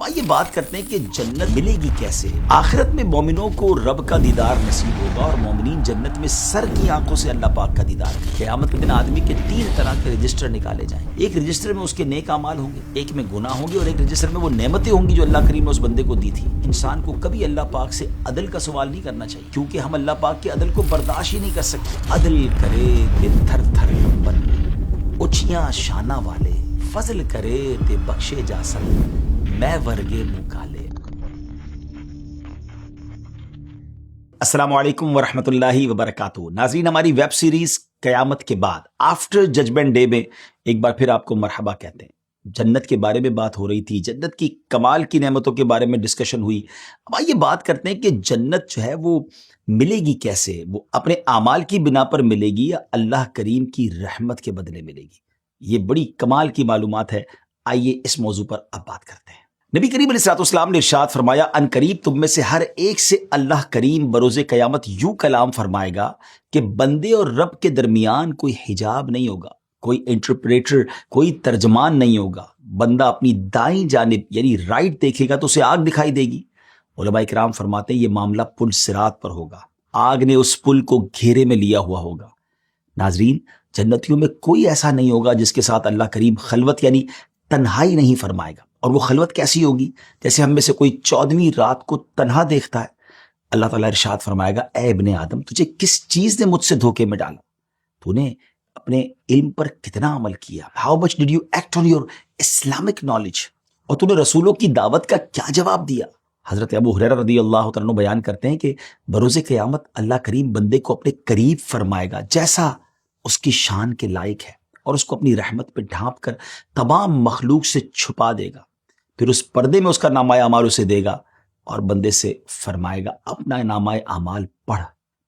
آئیے بات کرتے ہیں کہ جنت ملے گی کیسے۔ آخرت میں مومنوں کو رب کا دیدار نصیب ہوگا اور مومنین جنت میں سر کی آنکھوں سے اللہ پاک کا دیدار کریں گے۔ قیامت کے دن آدمی کے 3 طرح کے رجسٹر نکالے جائیں۔ ایک رجسٹر میں اس کے نیک اعمال ہوں گے، ایک میں گناہ ہوں گے، اور ایک رجسٹر میں وہ نعمتیں ہوں گی جو اللہ کریم نے اس بندے کو دی تھی۔ انسان کو کبھی اللہ پاک سے عدل کا سوال نہیں کرنا چاہیے، کیونکہ ہم اللہ پاک کے عدل کو برداشت ہی نہیں کر سکتے۔ عدل کرے تے تھر تھر کمبن، اچھیاں شانہ والے، فضل کرے تے بخشے جا سن، میں ورگے منہ کالے۔ السلام علیکم ورحمۃ اللہ وبرکاتہ۔ ناظرین، ہماری ویب سیریز قیامت کے بعد آفٹر ججمنٹ ڈے میں ایک بار پھر آپ کو مرحبا کہتے ہیں۔ جنت کے بارے میں بات ہو رہی تھی، جنت کی کمال کی نعمتوں کے بارے میں ڈسکشن ہوئی۔ اب آئیے بات کرتے ہیں کہ جنت جو ہے وہ ملے گی کیسے، وہ اپنے اعمال کی بنا پر ملے گی یا اللہ کریم کی رحمت کے بدلے ملے گی۔ یہ بڑی کمال کی معلومات ہے، آئیے اس موضوع پر اب بات کرتے ہیں۔ نبی کریم علیہ السلام نے ارشاد فرمایا، ان قریب تم میں سے ہر ایک سے اللہ کریم بروز قیامت یوں کلام فرمائے گا کہ بندے اور رب کے درمیان کوئی حجاب نہیں ہوگا، کوئی انٹرپریٹر، کوئی ترجمان نہیں ہوگا۔ بندہ اپنی دائیں جانب یعنی رائٹ دیکھے گا تو اسے آگ دکھائی دے گی۔ علماء کرام فرماتے ہیں یہ معاملہ پل صراط پر ہوگا، آگ نے اس پل کو گھیرے میں لیا ہوا ہوگا۔ ناظرین، جنتیوں میں کوئی ایسا نہیں ہوگا جس کے ساتھ اللہ کریم خلوت یعنی تنہائی نہیں فرمائے گا۔ اور وہ خلوت کیسی ہوگی؟ جیسے ہم میں سے کوئی 14ویں رات کو تنہا دیکھتا ہے۔ اللہ تعالیٰ ارشاد فرمائے گا، اے ابن آدم، تجھے کس چیز نے مجھ سے دھوکے میں ڈالا؟ تو نے اپنے علم پر کتنا عمل کیا؟ How much did you act on your Islamic knowledge? اور تو نے رسولوں کی دعوت کا کیا جواب دیا؟ حضرت ابو ہریرہ رضی اللہ تعالیٰ عنہ بیان کرتے ہیں کہ بروز قیامت اللہ کریم بندے کو اپنے قریب فرمائے گا جیسا اس کی شان کے لائق ہے، اور اس کو اپنی رحمت پہ ڈھانپ کر تمام مخلوق سے چھپا دے گا۔ پھر اس پردے میں اس کا نامہ اعمال اسے دے گا اور بندے سے فرمائے گا اپنا نامہ اعمال پڑھ۔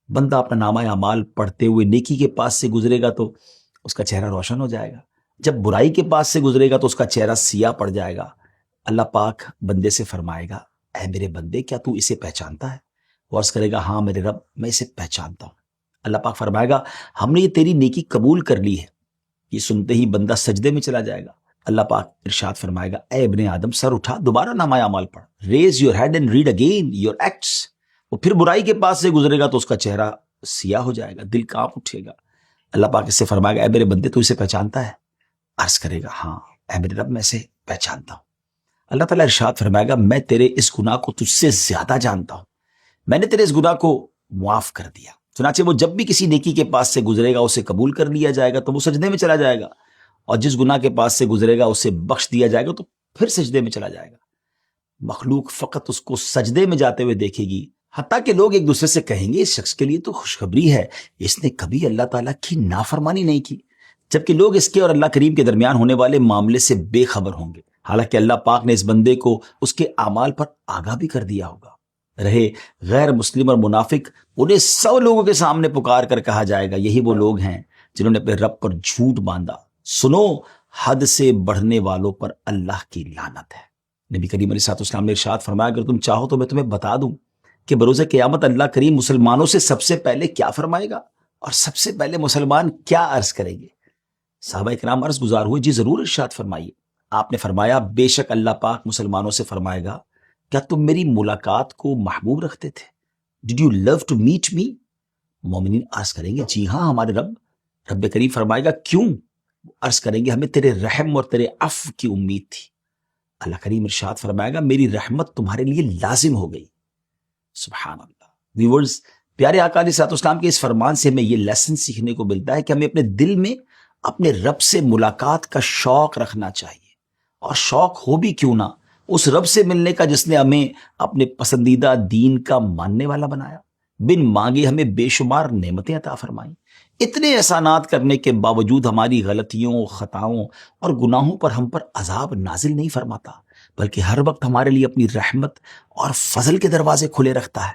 بندہ اپنا نامہ اعمال پڑھتے ہوئے نیکی کے پاس سے گزرے گا تو اس کا چہرہ روشن ہو جائے گا، جب برائی کے پاس سے گزرے گا تو اس کا چہرہ سیاہ پڑ جائے گا۔ اللہ پاک بندے سے فرمائے گا، اے میرے بندے، کیا تو اسے پہچانتا ہے؟ وہ عرض کرے گا، ہاں میرے رب، میں اسے پہچانتا ہوں۔ اللہ پاک فرمائے گا، ہم نے یہ تیری نیکی قبول کر لی ہے۔ یہ سنتے ہی بندہ سجدے میں چلا جائے گا۔ اللہ پاک ارشاد فرمائے گا، اے ابن آدم، سر اٹھا، دوبارہ نامہ اعمال پڑھ، raise your head and read again your acts. وہ پھر برائی کے پاس سے گزرے گا تو اس کا چہرہ سیاہ ہو جائے گا، دل کانپ اٹھے گا۔ اللہ پاک اس سے فرمائے گا، اے میرے بندے، تو اسے پہچانتا ہے؟ عرض کرے گا، ہاں اے میرے رب، میں اسے پہچانتا ہوں۔ اللہ تعالیٰ ارشاد فرمائے گا، میں تیرے اس گناہ کو تجھ سے زیادہ جانتا ہوں، میں نے تیرے اس گناہ کو معاف کر دیا۔ چنانچہ وہ جب بھی کسی نیکی کے پاس سے گزرے گا اسے قبول کر لیا جائے گا تو وہ سجدے میں چلا جائے گا، اور جس گناہ کے پاس سے گزرے گا اسے بخش دیا جائے گا تو پھر سجدے میں چلا جائے گا۔ مخلوق فقط اس کو سجدے میں جاتے ہوئے دیکھے گی، حتیٰ کہ لوگ ایک دوسرے سے کہیں گے، اس شخص کے لیے تو خوشخبری ہے، اس نے کبھی اللہ تعالیٰ کی نافرمانی نہیں کی، جبکہ لوگ اس کے اور اللہ کریم کے درمیان ہونے والے معاملے سے بے خبر ہوں گے۔ حالانکہ اللہ پاک نے اس بندے کو اس کے اعمال پر آگاہ بھی کر دیا ہوگا۔ رہے غیر مسلم اور منافق، انہیں 100 لوگوں کے سامنے پکار کر کہا جائے گا، یہی وہ لوگ ہیں جنہوں نے اپنے رب پر جھوٹ باندھا، سنو، حد سے بڑھنے والوں پر اللہ کی لعنت ہے۔ نبی کریم علیہ السلام نے ارشاد فرمایا، اگر تم چاہو تو میں تمہیں بتا دوں کہ بروز قیامت اللہ کریم مسلمانوں سے سب سے پہلے کیا فرمائے گا اور سب سے پہلے مسلمان کیا عرض کریں گے؟ صحابہ کرام عرض گزار ہوئے، جی ضرور ارشاد فرمائیے۔ آپ نے فرمایا، بے شک اللہ پاک مسلمانوں سے فرمائے گا، کیا تم میری ملاقات کو محبوب رکھتے تھے؟ Did you love to meet me؟ مومنین عرض کریں گے، جی ہاں ہمارے رب۔ رب کریم فرمائے گا، کیوں؟ عرض کریں گے، ہمیں تیرے رحم اور تیرے عفو کی امید تھی۔ اللہ کریم ارشاد فرمائے گا، میری رحمت تمہارے لیے لازم ہو گئی۔ سبحان اللہ۔ ویورز، پیارے آقا علیہ السلام کے اس فرمان سے ہمیں یہ لیسن سیکھنے کو ملتا ہے کہ ہمیں اپنے دل میں اپنے رب سے ملاقات کا شوق رکھنا چاہیے، اور شوق ہو بھی کیوں نہ اس رب سے ملنے کا جس نے ہمیں اپنے پسندیدہ دین کا ماننے والا بنایا، بن مانگے ہمیں بے شمار نعمتیں عطا فرمائیں۔ اتنے احسانات کرنے کے باوجود ہماری غلطیوں، خطاؤں اور گناہوں پر ہم پر عذاب نازل نہیں فرماتا، بلکہ ہر وقت ہمارے لیے اپنی رحمت اور فضل کے دروازے کھلے رکھتا ہے۔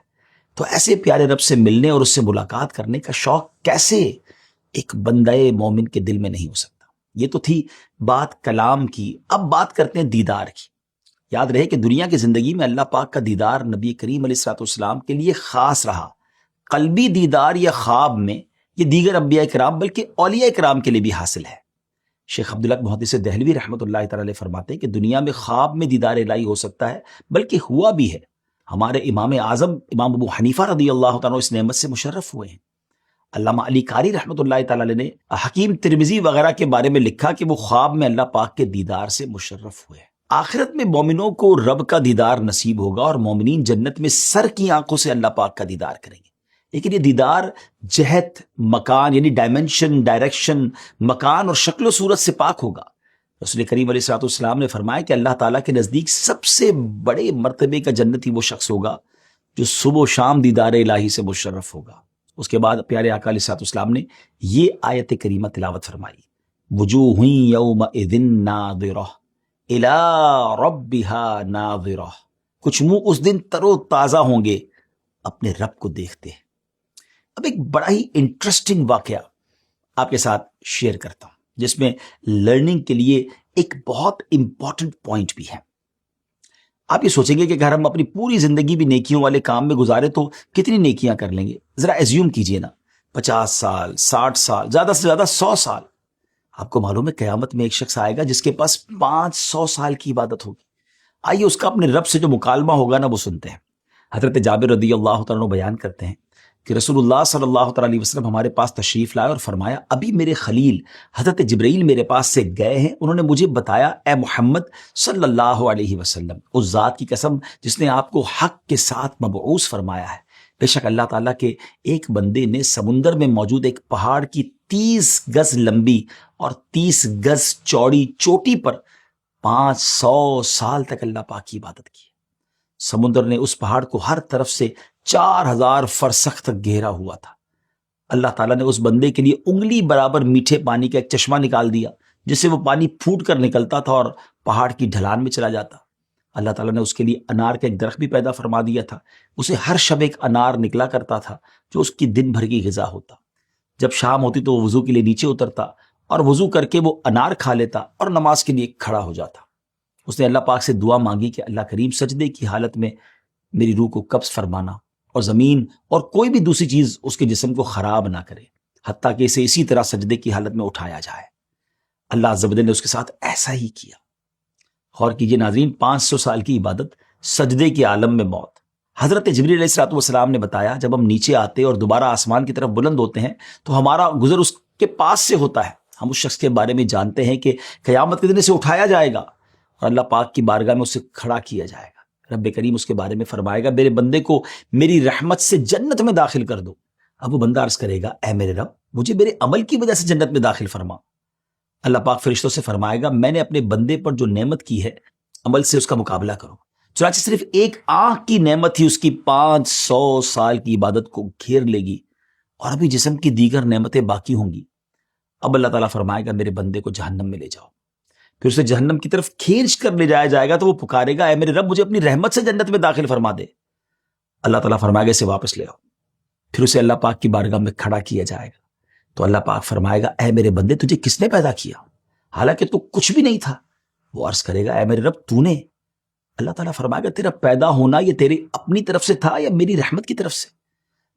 تو ایسے پیارے رب سے ملنے اور اس سے ملاقات کرنے کا شوق کیسے ایک بندہ مومن کے دل میں نہیں ہو سکتا؟ یہ تو تھی بات کلام کی، اب بات کرتے ہیں دیدار کی۔ یاد رہے کہ دنیا کی زندگی میں اللہ پاک کا دیدار نبی کریم علیہ السلام کے لیے خاص رہا۔ قلبی دیدار یا خواب میں یہ دیگر انبیاء کرام بلکہ اولیاء کرام کے لیے بھی حاصل ہے۔ شیخ عبداللہ محدث دہلوی رحمۃ اللہ تعالی علیہ فرماتے ہیں کہ دنیا میں خواب میں دیدار الہی ہو سکتا ہے، بلکہ ہوا بھی ہے۔ ہمارے امام اعظم امام ابو حنیفہ رضی اللہ تعالیٰ اس نعمت سے مشرف ہوئے ہیں۔ علامہ علی قاری رحمۃ اللہ تعالی علیہ نے حکیم ترمذی وغیرہ کے بارے میں لکھا کہ وہ خواب میں اللہ پاک کے دیدار سے مشرف ہوئے۔ آخرت میں مومنوں کو رب کا دیدار نصیب ہوگا اور مومنین جنت میں سر کی آنکھوں سے اللہ پاک کا دیدار کریں گے، لیکن یہ دیدار جہت، مکان یعنی ڈائمنشن، ڈائریکشن، مکان اور شکل و صورت سے پاک ہوگا۔ رسول کریم علیہ الصلوۃ والسلام نے فرمایا کہ اللہ تعالیٰ کے نزدیک سب سے بڑے مرتبے کا جنتی وہ شخص ہوگا جو صبح و شام دیدار الہی سے مشرف ہوگا۔ اس کے بعد پیارے آقا علیہ الصلوۃ والسلام نے یہ آیت کریمہ تلاوت فرمائی، وجوہ یومئذ ناظرہ الی ربہا ناظرہ، کچھ منہ اس دن تر و تازہ ہوں گے اپنے رب کو دیکھتے ہیں۔ اب ایک بڑا ہی انٹرسٹنگ واقعہ آپ کے ساتھ شیئر کرتا ہوں جس میں لرننگ کے لیے ایک بہت امپورٹنٹ پوائنٹ بھی ہے۔ آپ یہ سوچیں گے کہ اگر ہم اپنی پوری زندگی بھی نیکیوں والے کام میں گزارے تو کتنی نیکیاں کر لیں گے؟ ذرا ایزیوم کیجئے نا، 50 سال، 60 سال، زیادہ سے زیادہ 100 سال۔ آپ کو معلوم ہے قیامت میں ایک شخص آئے گا جس کے پاس 500 سال کی عبادت ہوگی۔ آئیے اس کا اپنے رب سے جو مکالمہ ہوگا نا وہ سنتے ہیں۔ حضرت جابر رضی اللہ تعالیٰ عنہ بیان کرتے ہیں کہ رسول اللہ صلی اللہ تعالیٰ علیہ وسلم ہمارے پاس تشریف لائے اور فرمایا، ابھی میرے خلیل حضرت جبرائیل میرے پاس سے گئے ہیں، انہوں نے مجھے بتایا اے محمد صلی اللہ علیہ وسلم، اس ذات کی قسم جس نے آپ کو حق کے ساتھ مبعوث فرمایا ہے، بے شک اللہ تعالیٰ کے ایک بندے نے سمندر میں موجود ایک پہاڑ کی 30 گز لمبی اور 30 گز چوڑی چوٹی پر 500 سال تک اللہ پاک کی عبادت کی۔ سمندر نے اس پہاڑ کو ہر طرف سے 4000 فرسخ تک گھیرا ہوا تھا۔ اللہ تعالیٰ نے اس بندے کے لیے انگلی برابر میٹھے پانی کا ایک چشمہ نکال دیا جس سے وہ پانی پھوٹ کر نکلتا تھا اور پہاڑ کی ڈھلان میں چلا جاتا۔ اللہ تعالیٰ نے اس کے لیے انار کا ایک درخت بھی پیدا فرما دیا تھا، اسے ہر شب ایک انار نکلا کرتا تھا جو اس کی دن بھر کی غذا ہوتا۔ جب شام ہوتی تو وہ وضو کے لیے نیچے اترتا اور وضو کر کے وہ انار کھا لیتا اور نماز کے لیے کھڑا ہو جاتا۔ اس نے اللہ پاک سے دعا مانگی کہ اللہ کریم سجدے کی حالت میں میری روح کو قبض فرمانا اور زمین اور کوئی بھی دوسری چیز اس کے جسم کو خراب نہ کرے، حتیٰ کہ اسے اسی طرح سجدے کی حالت میں اٹھایا جائے۔ اللہ عز و جل نے اس کے ساتھ ایسا ہی کیا۔ غور کیجئے ناظرین، 500 سال کی عبادت، سجدے کے عالم میں موت۔ حضرت جبریل علیہ الصلوۃ والسلام نے بتایا جب ہم نیچے آتے اور دوبارہ آسمان کی طرف بلند ہوتے ہیں تو ہمارا گزر اس کے پاس سے ہوتا ہے۔ ہم اس شخص کے بارے میں جانتے ہیں کہ قیامت کے دن اسے اٹھایا جائے گا اور اللہ پاک کی بارگاہ میں اسے کھڑا کیا جائے گا۔ رب کریم اس کے بارے میں فرمائے گا، میرے بندے کو میری رحمت سے جنت میں داخل کر دو۔ اب وہ بندہ عرض کرے گا، اے میرے رب، مجھے میرے عمل کی وجہ سے جنت میں داخل فرما۔ اللہ پاک فرشتوں سے فرمائے گا، میں نے اپنے بندے پر جو نعمت کی ہے عمل سے اس کا مقابلہ کرو۔ چنانچہ صرف ایک آنکھ کی نعمت ہی اس کی 500 سال کی عبادت کو گھیر لے گی اور ابھی جسم کی دیگر نعمتیں باقی ہوں گی۔ اب اللہ تعالیٰ فرمائے گا، میرے بندے کو جہنم میں لے جاؤ۔ پھر اسے جہنم کی طرف کھینچ کر لے جایا جائے گا تو وہ پکارے گا، اے میرے رب، مجھے اپنی رحمت سے جنت میں داخل فرما دے۔ اللہ تعالیٰ فرمائے گا، اسے واپس لے آؤ۔ پھر اسے اللہ پاک کی بارگاہ میں کھڑا کیا جائے گا تو اللہ پاک فرمائے گا، اے میرے بندے، تجھے کس نے پیدا کیا؟ حالانکہ تو کچھ بھی نہیں تھا۔ وہ عرض کرے گا، اے میرے رب، تو نے۔ اللہ تعالیٰ فرمائے گا، تیرا پیدا ہونا یہ تیری اپنی طرف سے تھا یا میری رحمت کی طرف سے؟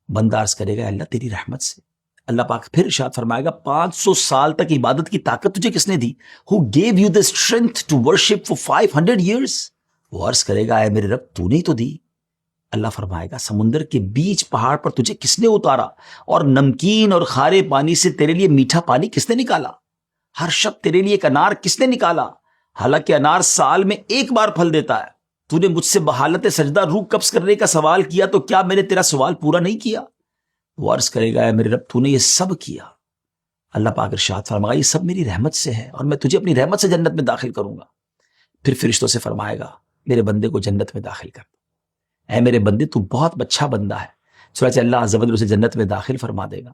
بندہ عرض کرے گا، اللہ تیری رحمت سے۔ اللہ پاک پھر ارشاد فرمائے گا، 500 سال تک عبادت کی طاقت تجھے کس نے دی؟ Who gave you the strength to worship for 500 years؟ وہ عرض کرے گا، اے میرے رب، تو نے تو دی۔ اللہ فرمائے گا، سمندر کے بیچ پہاڑ پر تجھے کس نے اتارا اور نمکین اور کھارے پانی سے تیرے لیے میٹھا پانی کس نے نکالا؟ ہر شب تیرے لیے ایک انار کس نے نکالا؟ حالانکہ انار سال میں ایک بار پھل دیتا ہے۔ تو نے مجھ سے بحالت سجدہ روح قبض کرنے کا سوال کیا تو کیا میں نے تیرا سوال پورا نہیں کیا؟ وہ عرض کرے گا، اے میرے رب، تو نے یہ سب کیا۔ اللہ پاک ارشاد فرمائے گا، یہ سب میری رحمت سے ہے اور میں تجھے اپنی رحمت سے جنت میں داخل کروں گا۔ پھر فرشتوں سے فرمائے گا، میرے بندے کو جنت میں داخل کر دو۔ اے میرے بندے، تو بہت اچھا بندہ ہے۔ چنانچہ اللہ عز و جل اسے جنت میں داخل فرما دے گا۔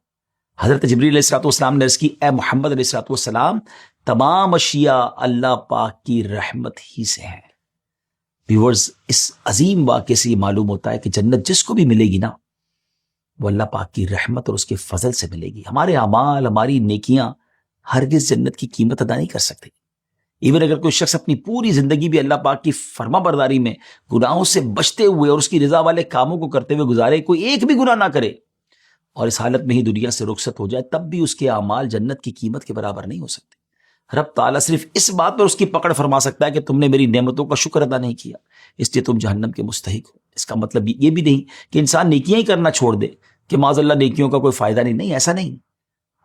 حضرت جبریل علیہ الصلوۃ والسلام نے عرض کی، اے محمد علیہ الصلوۃ والسلام، تمام اشیاء اللہ پاک کی رحمت ہی سے ہیں۔ ویورز، اس عظیم واقعے سے یہ معلوم ہوتا ہے کہ جنت جس کو بھی ملے گی نا، وہ اللہ پاک کی رحمت اور اس کے فضل سے ملے گی۔ ہمارے اعمال، ہماری نیکیاں ہرگز جنت کی قیمت ادا نہیں کر سکتے۔ ایون اگر کوئی شخص اپنی پوری زندگی بھی اللہ پاک کی فرما برداری میں گناہوں سے بچتے ہوئے اور اس کی رضا والے کاموں کو کرتے ہوئے گزارے، کوئی ایک بھی گناہ نہ کرے اور اس حالت میں ہی دنیا سے رخصت ہو جائے، تب بھی اس کے اعمال جنت کی قیمت کے برابر نہیں ہو سکتے۔ رب تعالیٰ صرف اس بات پر اس کی پکڑ فرما سکتا ہے کہ تم نے میری نعمتوں کا شکر ادا نہیں کیا، اس لیے تم جہنم کے مستحق ہو۔ اس کا مطلب یہ بھی نہیں کہ انسان نیکیاں ہی کرنا چھوڑ دے کہ معاذ اللہ نیکیوں کا کوئی فائدہ نہیں، ایسا نہیں۔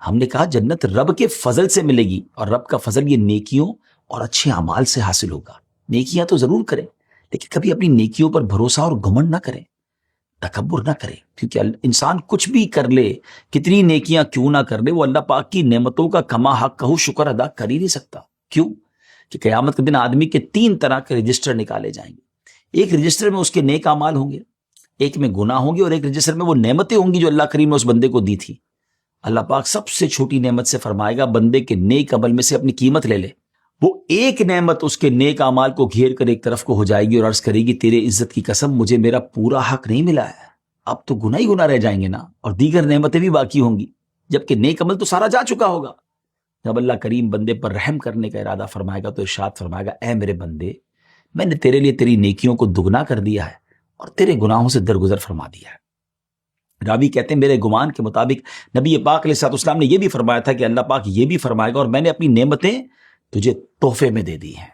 ہم نے کہا جنت رب کے فضل سے ملے گی، اور رب کا فضل یہ نیکیوں اور اچھے اعمال سے حاصل ہوگا۔ نیکیاں تو ضرور کریں، لیکن کبھی اپنی نیکیوں پر بھروسہ اور گھمنڈ نہ کریں، تکبر نہ کریں، کیونکہ انسان کچھ بھی کر لے، کتنی نیکیاں کیوں نہ کر لے، وہ اللہ پاک کی نعمتوں کا کما حق کہو شکر ادا کر ہی نہیں سکتا۔ کیوں؟ کہ قیامت کے دن آدمی کے 3 طرح کے رجسٹر نکالے جائیں گے۔ ایک رجسٹر میں اس کے نیک اعمال ہوں گے، ایک میں گناہ ہوں گے، اور ایک رجسٹر میں وہ نعمتیں ہوں گی جو اللہ کریم نے اس بندے کو دی تھی۔ اللہ پاک سب سے چھوٹی نعمت سے فرمائے گا بندے کے نیک عمل میں سے اپنی قیمت لے لے۔ وہ ایک نعمت اس کے نیک اعمال کو گھیر کر ایک طرف کو ہو جائے گی اور عرض کرے گی تیرے عزت کی قسم مجھے میرا پورا حق نہیں ملا ہے، اب تو گناہ ہی گناہ رہ جائیں گے نا، اور دیگر نعمتیں بھی باقی ہوں گی، جبکہ نیک عمل تو سارا جا چکا ہوگا۔ جب اللہ کریم بندے پر رحم کرنے کا ارادہ فرمائے گا تو ارشاد فرمائے گا اے میرے بندے، میں نے تیرے لیے تیری نیکیوں کو دگنا کر دیا ہے اور تیرے گناہوں سے درگزر فرما دیا ہے۔ راوی کہتے ہیں میرے گمان کے مطابق نبی پاک علیہ الصلوۃ والسلام نے یہ بھی فرمایا تھا کہ اللہ پاک یہ بھی فرمائے گا اور میں نے اپنی نعمتیں تجھے تحفے میں دے دی ہیں۔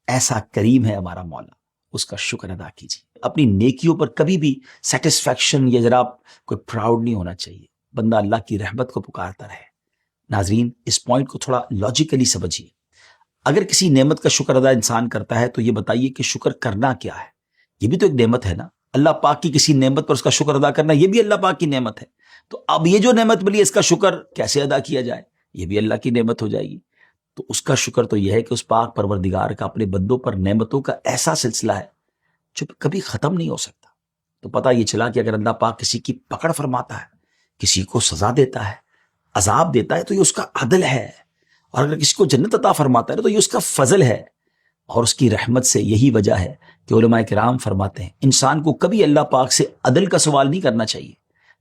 ایسا کریم ہے ہمارا مولا، اس کا شکر ادا کیجیے۔ اپنی نیکیوں پر کبھی بھی سیٹسفیکشن یا ذرا کوئی پراؤڈ نہیں ہونا چاہیے، بندہ اللہ کی رحمت کو پکارتا رہے۔ ناظرین اس پوائنٹ کو تھوڑا لاجیکلی سمجھیے۔ اگر کسی نعمت کا شکر ادا انسان کرتا ہے تو یہ بتائیے کہ شکر کرنا کیا ہے؟ یہ بھی تو ایک نعمت ہے نا، اللہ پاک کی کسی نعمت پر اس کا شکر ادا کرنا یہ بھی اللہ پاک کی نعمت ہے۔ تو اب یہ جو نعمت ملی اس کا شکر کیسے ادا کیا جائے؟ یہ بھی اللہ کی نعمت ہو جائے گی۔ تو اس کا شکر تو یہ ہے کہ اس پاک پروردگار کا اپنے بندوں پر نعمتوں کا ایسا سلسلہ ہے جو کبھی ختم نہیں ہو سکتا۔ تو پتہ یہ چلا کہ اگر اللہ پاک کسی کی پکڑ فرماتا ہے، کسی کو سزا دیتا ہے، عذاب دیتا ہے، تو یہ اس کا عدل ہے، اور اگر کسی کو جنت عطا فرماتا ہے تو یہ اس کا فضل ہے اور اس کی رحمت سے۔ یہی وجہ ہے کہ علماء کرام فرماتے ہیں انسان کو کبھی اللہ پاک سے عدل کا سوال نہیں کرنا چاہیے،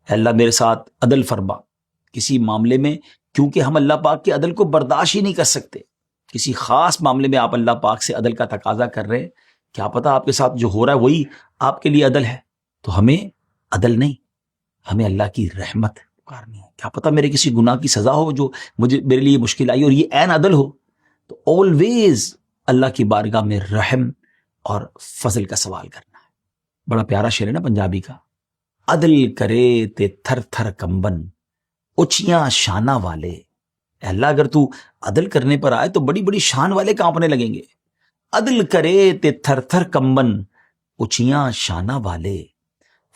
اے اللہ میرے ساتھ عدل فرما کسی معاملے میں، کیونکہ ہم اللہ پاک کے عدل کو برداشت ہی نہیں کر سکتے۔ کسی خاص معاملے میں آپ اللہ پاک سے عدل کا تقاضا کر رہے ہیں، کیا پتہ آپ کے ساتھ جو ہو رہا ہے وہی آپ کے لیے عدل ہے، تو ہمیں عدل نہیں، ہمیں اللہ کی رحمت پکارنی ہے۔ کیا پتہ میرے کسی گناہ کی سزا ہو جو میرے لیے مشکل آئی اور یہ عین عدل ہو، تو آلویز اللہ کی بارگاہ میں رحم اور فضل کا سوال کرنا ہے۔ بڑا پیارا شعر ہے نا پنجابی کا، عدل کرے تے تھر تھر کمبن اچیاں شانہ والے۔ اے اللہ اگر تو عدل کرنے پر آئے تو بڑی بڑی شان والے کانپنے لگیں گے۔ عدل کرے تے تھر تھر کمبن اچیاں شانہ والے،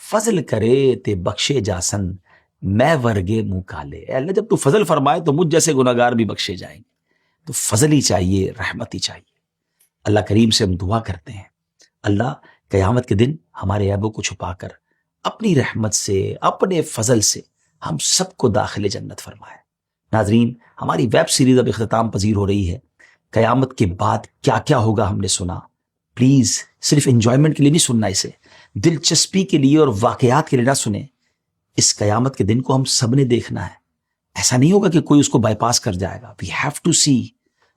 فضل کرے تے بخشے جاسن میں ورگے منہ کالے۔ اے اللہ جب تو فضل فرمائے تو مجھ جیسے گناہگار بھی بخشے جائیں گے۔ تو فضل ہی چاہیے، رحمت ہی چاہیے۔ اللہ کریم سے ہم دعا کرتے ہیں اللہ قیامت کے دن ہمارے عیبوں کو چھپا کر اپنی رحمت سے، اپنے فضل سے ہم سب کو داخل جنت فرمائے۔ ناظرین ہماری ویب سیریز اب اختتام پذیر ہو رہی ہے۔ قیامت کے بعد کیا کیا ہوگا ہم نے سنا، پلیز صرف انجوائمنٹ کے لیے نہیں سننا، اسے دلچسپی کے لیے اور واقعات کے لیے نہ سنیں۔ اس قیامت کے دن کو ہم سب نے دیکھنا ہے، ایسا نہیں ہوگا کہ کوئی اس کو بائی پاس کر جائے گا۔ وی ہیو ٹو سی،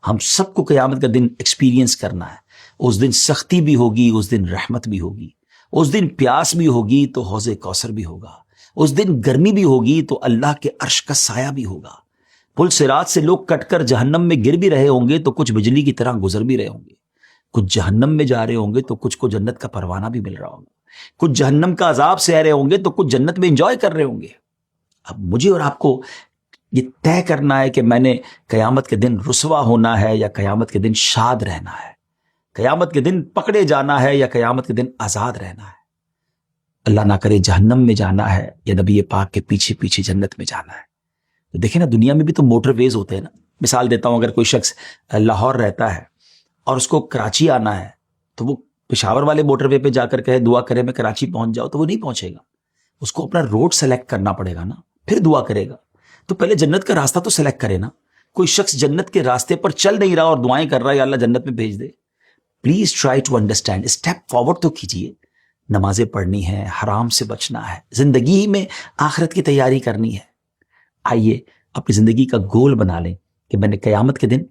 ہم سب کو قیامت کا دن ایکسپیرینس کرنا ہے۔ اس دن سختی بھی ہوگی، اس دن رحمت بھی ہوگی، اس دن پیاس بھی ہوگی تو حوض کوثر بھی ہوگا، اس دن گرمی بھی ہوگی تو اللہ کے عرش کا سایہ بھی ہوگا۔ پل صراط سے لوگ کٹ کر جہنم میں گر بھی رہے ہوں گے تو کچھ بجلی کی طرح گزر بھی رہے ہوں گے، کچھ جہنم میں جا رہے ہوں گے تو کچھ کو جنت کا پروانہ بھی مل رہا ہوگا، کچھ جہنم کا عذاب سہ رہے ہوں گے تو کچھ جنت میں انجوائے کر رہے ہوں گے۔ اب مجھے اور آپ کو یہ طے کرنا ہے کہ میں نے قیامت کے دن رسوا ہونا ہے یا قیامت کے دن شاد رہنا ہے، قیامت کے دن پکڑے جانا ہے یا قیامت کے دن آزاد رہنا ہے۔ اللہ نہ کرے جہنم میں جانا ہے یا نبی پاک کے پیچھے پیچھے جنت میں جانا ہے۔ تو دیکھیں نا دنیا میں بھی تو موٹر ویز ہوتے ہیں نا۔ مثال دیتا ہوں، اگر کوئی شخص لاہور رہتا ہے اور اس کو کراچی آنا ہے تو وہ پشاور والے موٹر وے پہ جا کر کہے دعا کرے میں کراچی پہنچ جاؤ، تو وہ نہیں پہنچے گا، اس کو اپنا روڈ سلیکٹ کرنا پڑے گا نا، پھر دعا کرے گا۔ تو پہلے جنت کا راستہ تو سلیکٹ کرے نا۔ کوئی شخص جنت کے راستے پر چل نہیں رہا اور دعائیں کر رہا ہے یا اللہ جنت میں بھیج دے۔ Please try to understand, step forward تو کیجیے۔ نمازیں پڑھنی ہے، حرام سے بچنا ہے، زندگی میں آخرت کی تیاری کرنی ہے۔ آئیے اپنی زندگی کا گول بنا لیں کہ میں نے قیامت کے دن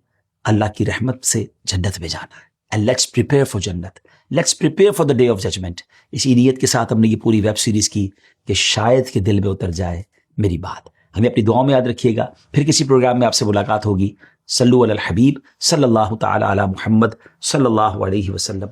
اللہ کی رحمت سے جنت میں جانا ہے۔ And let's prepare for جنت، let's prepare for the day of judgment۔ اسی نیت کے ساتھ ہم نے یہ پوری ویب سیریز کی کہ شاید کہ دل میں اتر جائے میری بات۔ ہمیں اپنی دعاؤں میں یاد رکھیے گا۔ پھر کسی پروگرام میں آپ سے ملاقات ہوگی۔ صلو علی الحبیب صلی اللہ تعالی علی محمد صلی اللہ علیہ وسلم.